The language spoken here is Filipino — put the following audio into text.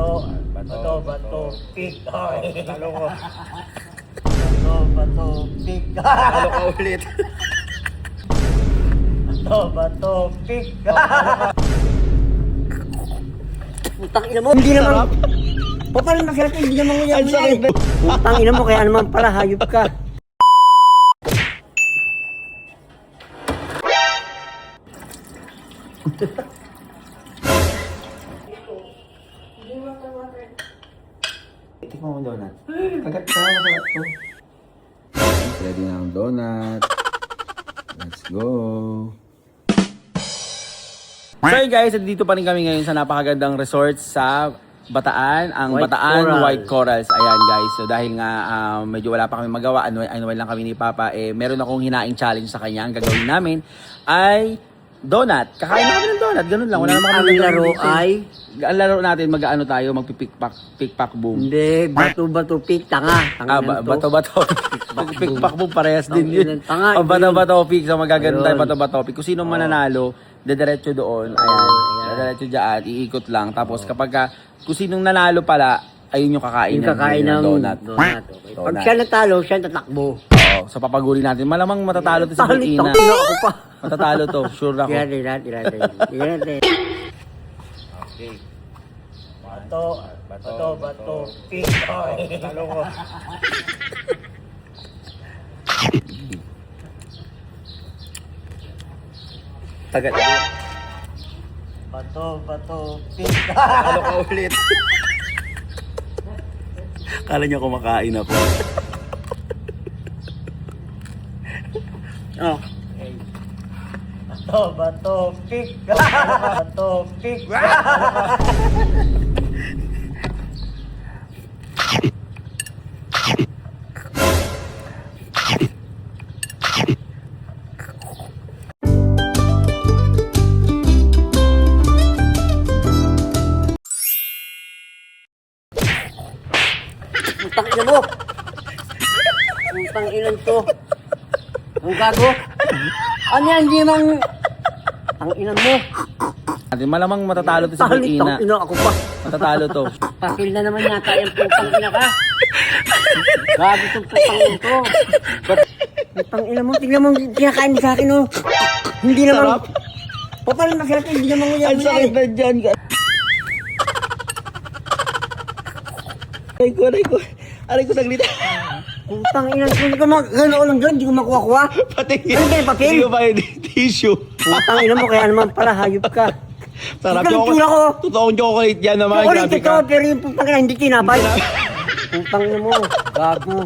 Bato, pig. Talo ko. Bato, pig. Talo ka ulit. Bato, pig. Putang ina mo, hindi naman. Paano masarap hindi naman nguya mo yan? Putang ina mo, kaya naman pala, hayop ka. Tikman mo donut. Kagat ka, masarap to. Ready na ang donut. Let's go. So yun guys, dito pa rin kami ngayon sa napakagandang resort sa Bataan, ang White Bataan Coral. White Corals. Ayan guys, so dahil nga medyo wala pa kami magawa, annual lang kami ni Papa, meron akong hinaing challenge sa kanya. Ang gagawin namin ay donut. Kakain na kami ng donut, ganun lang. Wala naman kami Ang laro dito. ay? Ang laro natin, mag-ano tayo, magpipikpak boom. Hindi, bato-bato, pig, tanga. Bato-bato. Pikpak boom, parehas din yun. Tanga, O bato-bato pick, so magagano tayo Ayun. bato-bato pick. Kung sino mananalo, dediretso doon. Ayan, dediretso dyan, iikot lang. Tapos kapag kung sinong nanalo pala, ayun yung kakain Yung kakain ng donut. Okay. Pag Donut. siya natalo, siya tatakbo. Oo, so papaguri natin. Malamang matatalo to si Burkina. Talo, ako pa. Matatalo to, sure ako. Tignan natin. Okay. Bato, pig. Talo ko. Tagat. Bato, pig. Talo ka ulit. Kala niya kumakain ako. Oh. Bato, pig. Bato, pig. Putang ina mo. Putang ilan to. Ang gago. Ano yan, hindi mang... Ang ilan mo. Malamang matatalo to si Burkina. Tang ina, ako pa. Matatalo to. Pakil na naman yata yung putang ina ka. Gago itong putang ina to. Putang ina mo, tingnan mo, kinakain mo sa akin, oh. Hindi naman... Sarap. Paano masarap, hindi naman nguya mo yan. na dyan. Aray ko saglit. Putang ina, hindi ko gano'n lang dyan, hindi ko makuha-kuha. Patingin. Ano ba yung papel? Hindi ko pa yung tissue. Putang ina mo, kaya naman pala, hayop ka. Sarap Ikaw, chocolate. tura ko. Totoong chocolate yan naman. Chocolate Grabe ito, ka. pero yung putang ina, hindi tinapay. Putang ina mo, gago.